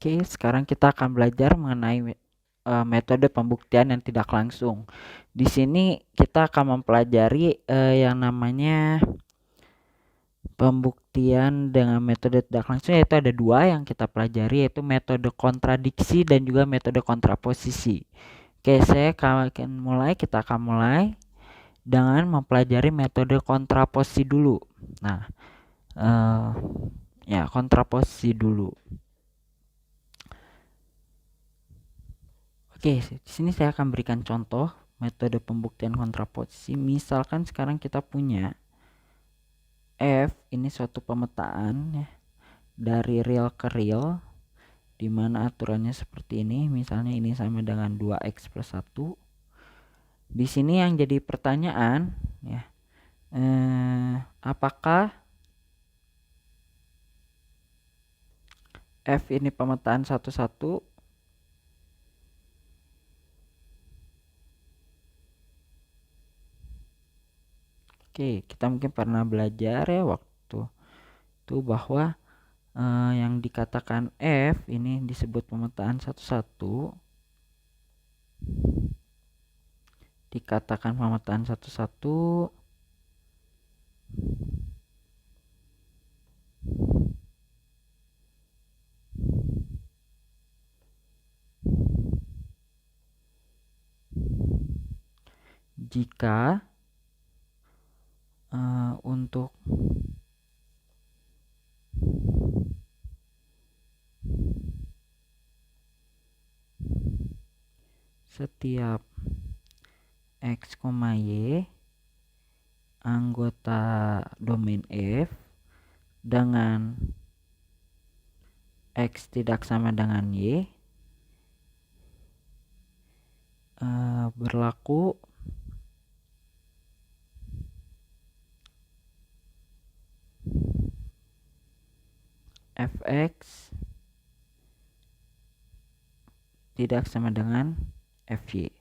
Oke, sekarang kita akan belajar mengenai metode pembuktian yang tidak langsung. Di sini kita akan mempelajari yang namanya pembuktian dengan metode tidak langsung, yaitu ada dua yang kita pelajari, yaitu metode kontradiksi dan juga metode kontraposisi. Oke, kita akan mulai dengan mempelajari metode kontraposisi dulu. Nah, ya kontraposisi dulu. Oke, di sini saya akan berikan contoh metode pembuktian kontraposisi. Misalkan sekarang kita punya F, ini suatu pemetaan ya, dari real ke real, di mana aturannya seperti ini. Misalnya ini sama dengan 2x plus 1. Di sini yang jadi pertanyaan ya, apakah F ini pemetaan satu-satu? Oke, kita mungkin pernah belajar ya waktu itu bahwa yang dikatakan F ini disebut pemetaan satu-satu, dikatakan pemetaan satu-satu jika untuk setiap x, y anggota domain F dengan x tidak sama dengan y, berlaku fx tidak sama dengan fy.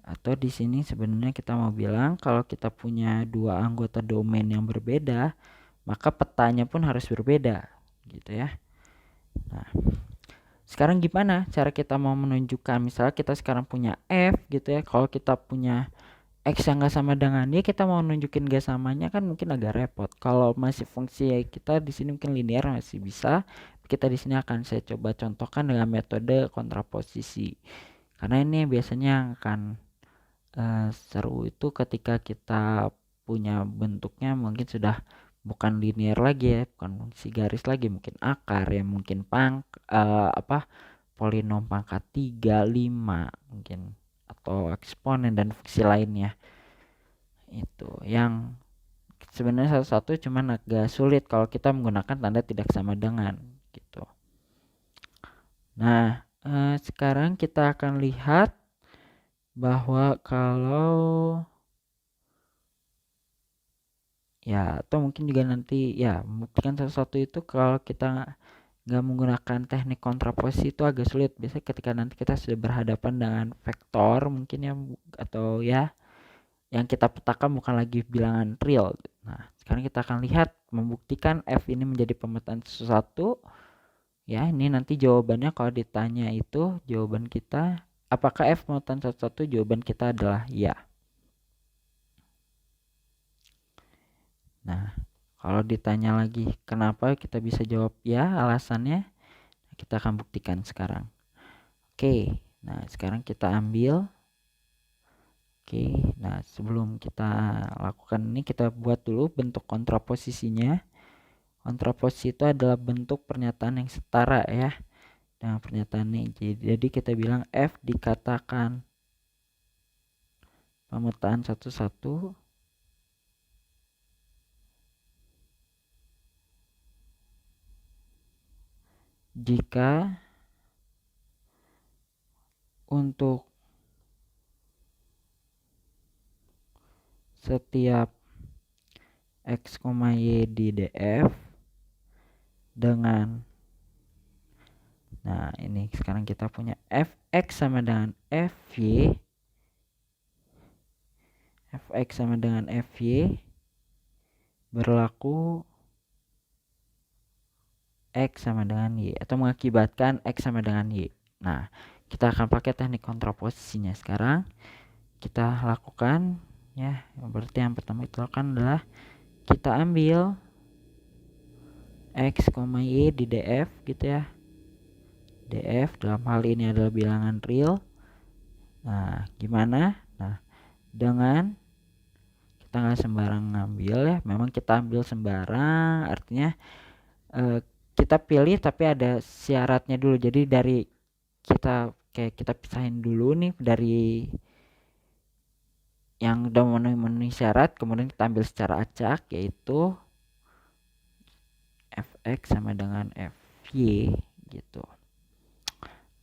Atau di sini sebenarnya kita mau bilang kalau kita punya dua anggota domain yang berbeda, maka petanya pun harus berbeda, gitu ya. Nah, sekarang gimana cara kita mau menunjukkan, misalnya kita sekarang punya F gitu ya, kalau kita punya X yang gak sama dengan Y, kita mau nunjukin gak samanya kan mungkin agak repot. Kalau masih fungsi kita di sini mungkin linear masih bisa. Kita di sini akan saya coba contohkan dengan metode kontraposisi. Karena ini biasanya akan seru itu ketika kita punya bentuknya mungkin sudah bukan linear lagi ya, bukan fungsi garis lagi, mungkin akar ya, mungkin polinom pangkat 3, 5 mungkin, atau eksponen dan fungsi lainnya. Itu yang sebenarnya satu-satu cuman agak sulit kalau kita menggunakan tanda tidak sama dengan gitu. Nah, sekarang kita akan lihat bahwa kalau ya, atau mungkin juga nanti ya membuktikan sesuatu itu kalau kita nggak menggunakan teknik kontraposisi itu agak sulit. Biasanya ketika nanti kita sudah berhadapan dengan vektor mungkin ya, atau ya yang kita petakan bukan lagi bilangan real. Nah, sekarang kita akan lihat membuktikan F ini menjadi pemetaan sesuatu. Ya, ini nanti jawabannya kalau ditanya itu jawaban kita apakah F pemetaan sesuatu, jawaban kita adalah ya. Nah, kalau ditanya lagi kenapa, kita bisa jawab ya, alasannya kita akan buktikan sekarang. Oke, nah sekarang kita ambil. Oke, nah sebelum kita lakukan ini kita buat dulu bentuk kontraposisinya. Kontraposisi itu adalah bentuk pernyataan yang setara ya dengan pernyataan ini. Jadi kita bilang F dikatakan pemetaan satu-satu jika untuk setiap x, y di df dengan, nah ini sekarang kita punya fx sama dengan fy, fx sama dengan fy berlaku X sama dengan Y atau mengakibatkan X sama dengan Y. Nah, kita akan pakai teknik kontraposisinya sekarang. Kita lakukan ya. Berarti yang pertama itu lakukan adalah kita ambil X, Y di DF gitu ya. DF dalam hal ini adalah bilangan real. Nah, gimana? Nah, dengan kita nggak sembarang ngambil ya, memang kita ambil sembarang artinya kita pilih tapi ada syaratnya dulu. Jadi dari kita pisahin dulu nih dari yang udah memenuhi syarat, kemudian kita ambil secara acak, yaitu fx sama dengan fy gitu.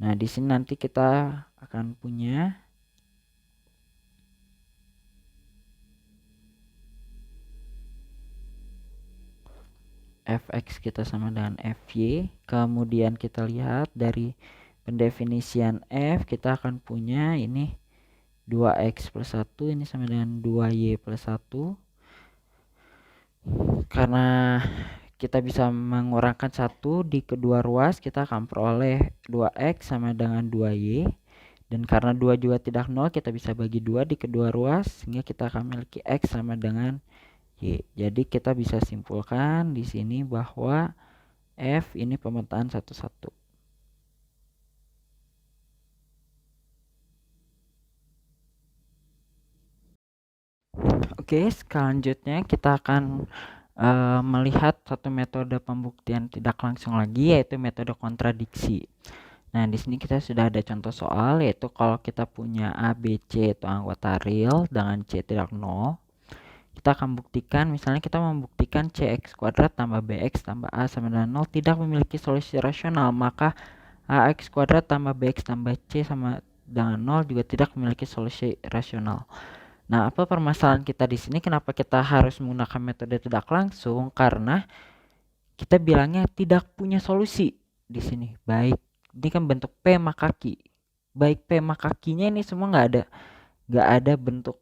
Nah, di sini nanti kita akan punya fx kita sama dengan fy. Kemudian kita lihat dari pendefinisian f, kita akan punya ini 2x plus 1 ini sama dengan 2y plus 1. Karena kita bisa mengurangkan 1 di kedua ruas, kita akan peroleh 2x sama dengan 2y. Dan karena 2 juga tidak 0, kita bisa bagi 2 di kedua ruas, sehingga kita akan memiliki x sama dengan y. Jadi kita bisa simpulkan di sini bahwa f ini pemetaan satu-satu. Oke, selanjutnya kita akan melihat satu metode pembuktian tidak langsung lagi, yaitu metode kontradiksi. Nah, di sini kita sudah ada contoh soal, yaitu kalau kita punya A, B, C itu anggota real dengan C tidak 0, kita akan buktikan, misalnya kita membuktikan CX kuadrat tambah BX tambah A sama dengan 0 tidak memiliki solusi rasional, maka AX kuadrat tambah BX tambah C sama dengan 0 juga tidak memiliki solusi rasional. Nah, apa permasalahan kita di sini? Kenapa kita harus menggunakan metode tidak langsung? Karena kita bilangnya tidak punya solusi di sini. Baik, ini kan bentuk P maka Q. Baik P maka Q-nya ini semua nggak ada bentuk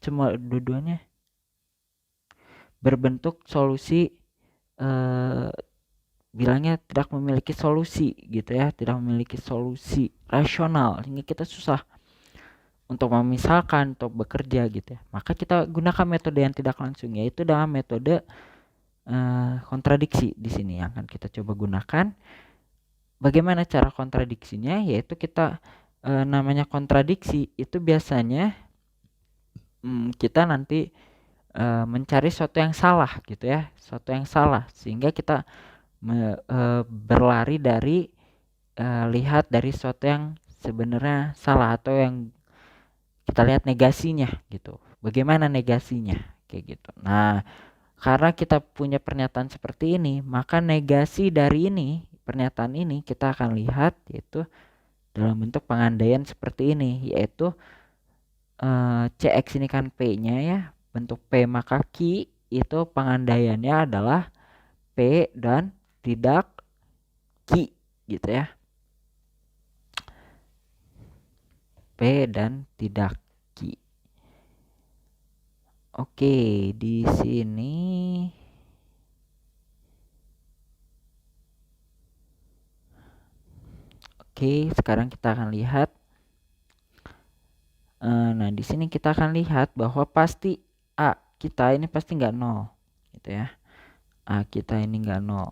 cuma dua-duanya berbentuk solusi, bilangnya tidak memiliki solusi gitu ya, tidak memiliki solusi rasional, sehingga kita susah untuk memisalkan, untuk bekerja gitu ya. Maka kita gunakan metode yang tidak langsung, yaitu dalam metode kontradiksi di sini yang akan kita coba gunakan. Bagaimana cara kontradiksinya? Yaitu kita namanya kontradiksi itu biasanya kita nanti mencari sesuatu yang salah gitu ya, sesuatu yang salah, sehingga kita berlari dari lihat dari sesuatu yang sebenarnya salah atau yang kita lihat negasinya gitu. Bagaimana negasinya kayak gitu. Nah, karena kita punya pernyataan seperti ini, maka negasi dari ini, pernyataan ini kita akan lihat yaitu dalam bentuk pengandaian seperti ini, yaitu CX ini kan P-nya ya, bentuk P maka Q itu pengandaiannya adalah P dan tidak Q gitu ya. P dan tidak Q. Oke, di sini oke, sekarang kita akan lihat. Nah, di sini kita akan lihat bahwa pasti A kita ini pasti nggak 0 gitu ya. A kita ini nggak 0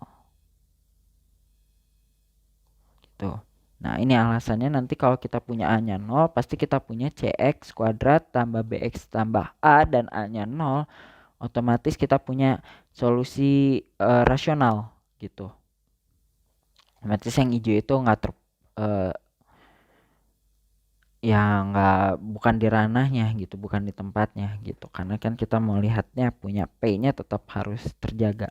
gitu. Nah, ini alasannya nanti kalau kita punya A nya 0, pasti kita punya CX kuadrat tambah BX tambah A dan A nya 0, otomatis kita punya solusi rasional gitu. Otomatis yang hijau itu bukan di ranahnya gitu, bukan di tempatnya gitu, karena kan kita mau lihatnya punya P-nya tetap harus terjaga.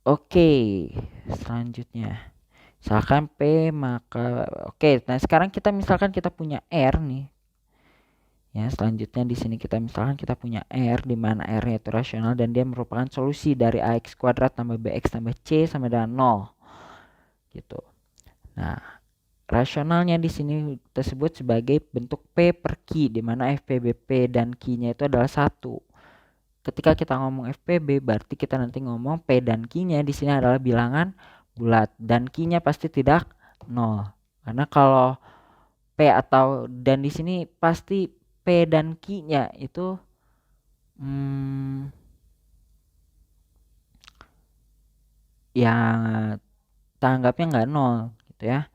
Oke, selanjutnya misalkan P maka nah sekarang kita misalkan kita punya R nih ya. Selanjutnya di sini kita misalkan kita punya R, di mana R-nya itu rasional dan dia merupakan solusi dari AX kuadrat tambah BX tambah C sama dengan 0 gitu. Nah, rasionalnya di sini tersebut sebagai bentuk P per Q, di mana FPBP dan Q-nya itu adalah 1. ketika kita ngomong FPB berarti kita nanti ngomong P dan Q-nya di sini adalah bilangan bulat dan Q-nya pasti tidak 0. Karena kalau P atau dan di sini pasti P dan Q-nya itu yang tanggapnya nggak 0 gitu ya.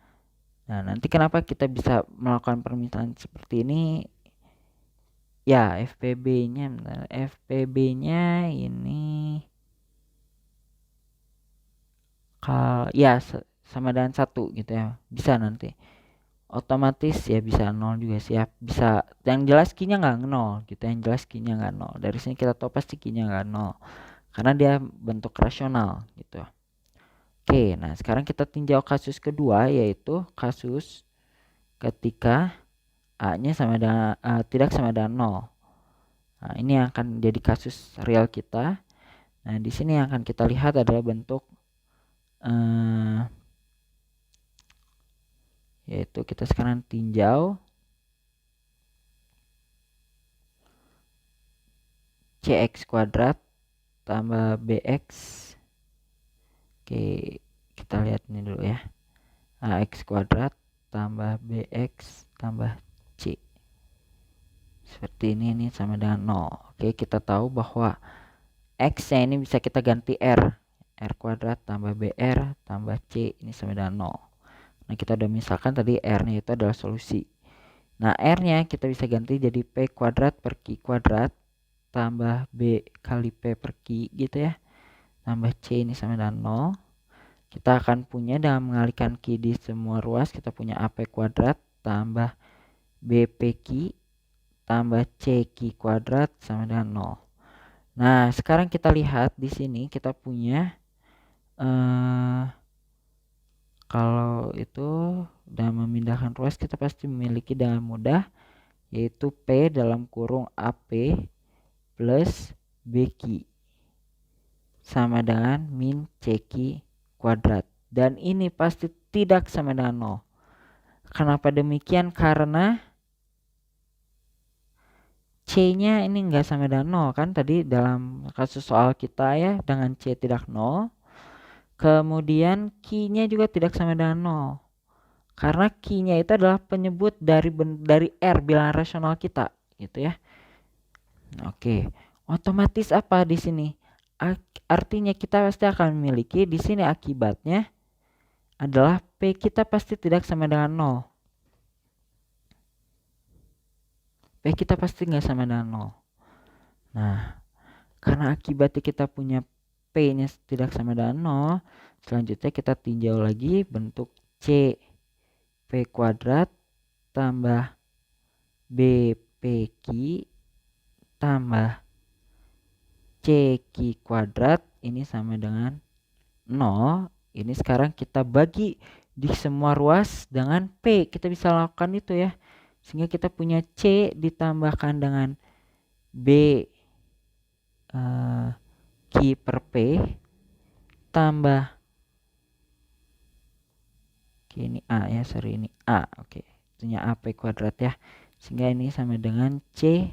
Nah, nanti kenapa kita bisa melakukan permintaan seperti ini? Ya, FPB-nya ini ya sama dengan 1 gitu ya. Bisa nanti. Otomatis ya bisa 0 juga sih ya. Bisa yang jelas Q-nya nggak 0 gitu. Yang jelas Q-nya nggak 0. Dari sini kita tahu pasti Q-nya nggak 0. Karena dia bentuk rasional gitu. Oke, nah sekarang kita tinjau kasus kedua yaitu kasus ketika A-nya sama dengan tidak sama dengan 0. Nah, ini yang akan jadi kasus real kita. Nah, di sini yang akan kita lihat adalah bentuk yaitu kita sekarang tinjau CX kuadrat tambah BX. Oke, kita lihat ini dulu ya. AX kuadrat tambah BX tambah C. Seperti ini sama dengan 0. Oke, kita tahu bahwa X-nya ini bisa kita ganti R. R kuadrat tambah BR tambah C ini sama dengan 0. Nah, kita udah misalkan tadi R-nya itu adalah solusi. Nah, R-nya kita bisa ganti jadi P kuadrat per Q kuadrat tambah B kali P per Q gitu ya. Tambah C ini sama dengan 0. Kita akan punya dengan mengalihkan Q di semua ruas, kita punya AP kuadrat tambah BPQ tambah CQ kuadrat sama dengan 0. Nah, sekarang kita lihat di sini kita punya kalau itu dalam memindahkan ruas kita pasti memiliki dengan mudah yaitu P dalam kurung AP plus BQ sama dengan min CQ kuadrat. Dan ini pasti tidak sama dengan 0. Kenapa demikian? Karena C-nya ini enggak sama dengan 0 kan tadi dalam kasus soal kita ya, dengan C tidak 0. Kemudian Q-nya juga tidak sama dengan 0. Karena Q-nya itu adalah penyebut dari R bilangan rasional kita gitu ya. Oke. Otomatis apa di sini? Artinya kita pasti akan memiliki di sini akibatnya adalah P kita pasti tidak sama dengan 0. P kita pasti nggak sama dengan 0. Nah, karena akibatnya kita punya P-nya tidak sama dengan 0, selanjutnya kita tinjau lagi bentuk C P kuadrat tambah BPQ tambah CQ kuadrat ini sama dengan 0. Ini sekarang kita bagi di semua ruas dengan P. Kita bisa lakukan itu ya. Sehingga kita punya C ditambahkan dengan B Q per P tambah Oke, ini A ya, sorry ini A. Oke, itunya AP kuadrat ya. Sehingga ini sama dengan C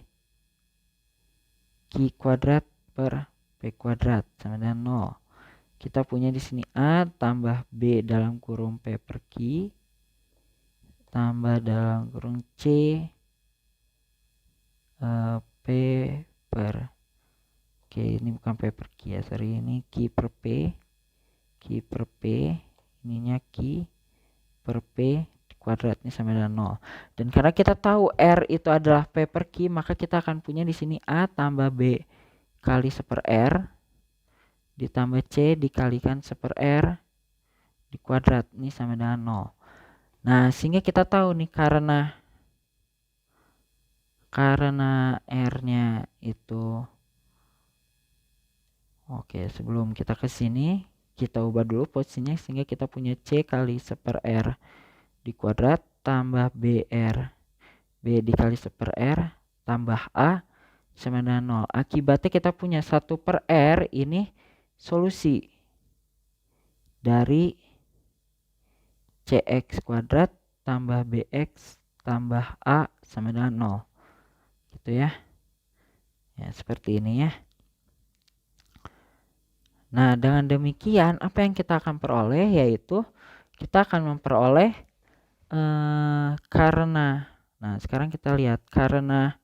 Q kuadrat per P kuadrat sama dengan 0. Kita punya di sini A tambah B dalam kurung P per Q tambah dalam kurung C P per Oke, ini bukan P per Q ya, sorry ini Q per P ininya Q per P kuadrat ini sama dengan 0. Dan karena kita tahu R itu adalah P per Q, maka kita akan punya di sini A tambah B kali 1/R ditambah C dikalikan 1/R di kuadrat ini sama dengan 0. Nah, sehingga kita tahu nih karena R-nya itu Oke, sebelum kita ke sini kita ubah dulu posisinya sehingga kita punya C kali 1/R di kuadrat tambah BR B dikali 1/R tambah A sama dengan 0. Akibatnya kita punya 1/R ini solusi dari CX kuadrat tambah BX tambah A sama dengan 0 gitu ya. Ya seperti ini ya. Nah, dengan demikian apa yang kita akan peroleh yaitu kita akan memperoleh karena, nah sekarang kita lihat karena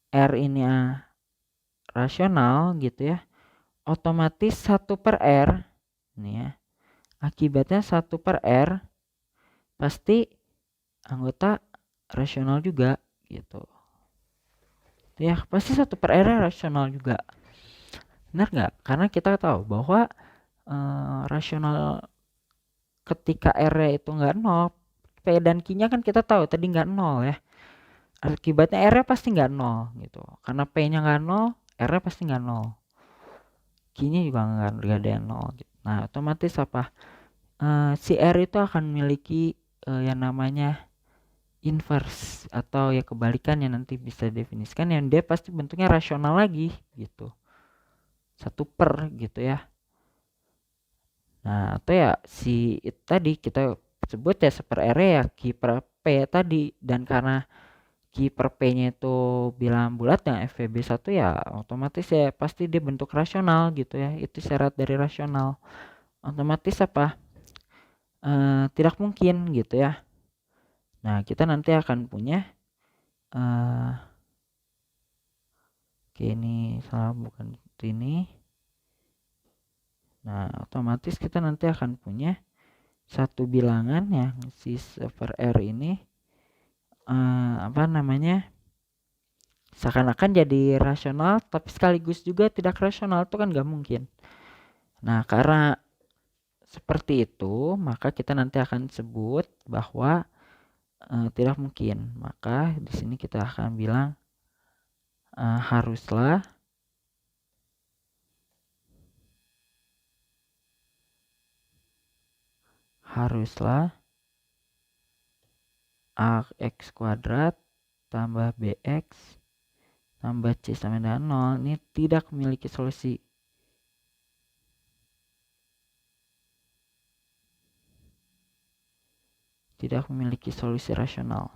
R ini rasional gitu ya, otomatis 1 per R ini ya, akibatnya 1 per R pasti anggota rasional juga gitu ya, pasti 1 per R rasional juga, benar nggak? Karena kita tahu bahwa rasional ketika R itu nggak 0, P dan Q nya kan kita tahu tadi nggak 0 ya, akibatnya R pasti nggak 0 gitu, karena P nya nggak 0, R pasti nggak 0, Q nya juga nggak ada yang 0 gitu. Nah otomatis apa, si R itu akan memiliki yang namanya inverse atau ya kebalikannya, nanti bisa definisikan yang dia pasti bentuknya rasional lagi gitu, 1 per gitu ya. Nah atau ya si itu tadi kita sebut ya per R ya Q per P tadi, dan karena Q per P nya itu bilangan bulat yang FVB1 ya otomatis ya pasti dia bentuk rasional gitu ya, itu syarat dari rasional, otomatis apa, tidak mungkin gitu ya. Nah kita nanti akan punya oke ini salah, bukan ini. Nah otomatis kita nanti akan punya satu bilangan yang si per R ini apa namanya, seakan-akan jadi rasional tapi sekaligus juga tidak rasional, itu kan gak mungkin. Nah karena seperti itu maka kita nanti akan sebut bahwa tidak mungkin, maka di sini kita akan bilang haruslah ax kuadrat tambah bx tambah c sama dengan 0 ini tidak memiliki solusi. Tidak memiliki solusi rasional.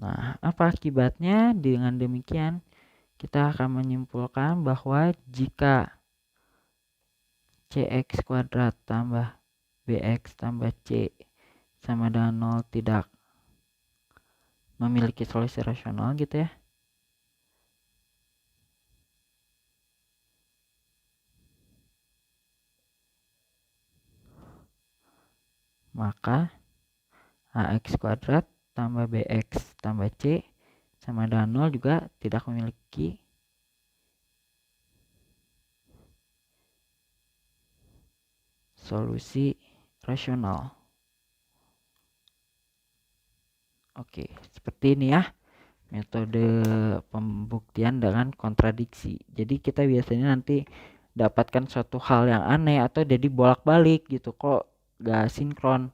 Nah, apa akibatnya? Dengan demikian, kita akan menyimpulkan bahwa jika cx kuadrat tambah bx tambah c sama dengan 0 tidak memiliki solusi rasional gitu ya, maka ax kuadrat tambah bx tambah c sama dengan 0 juga tidak memiliki solusi rasional. Oke, seperti ini ya metode pembuktian dengan kontradiksi. Jadi kita biasanya nanti dapatkan suatu hal yang aneh atau jadi bolak-balik gitu, kok gak sinkron,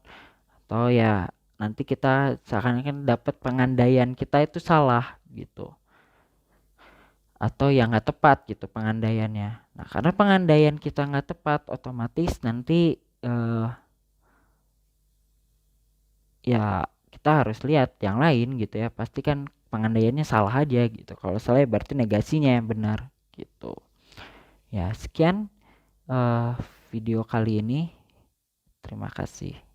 atau ya nanti kita seakan-akan dapat pengandaian kita itu salah gitu, atau yang nggak tepat gitu pengandaiannya. Nah karena pengandaian kita nggak tepat, otomatis nanti ya kita harus lihat yang lain gitu ya, pasti kan pengandaiannya salah aja gitu, kalau salah ya berarti negasinya yang benar gitu ya. Sekian video kali ini, terima kasih.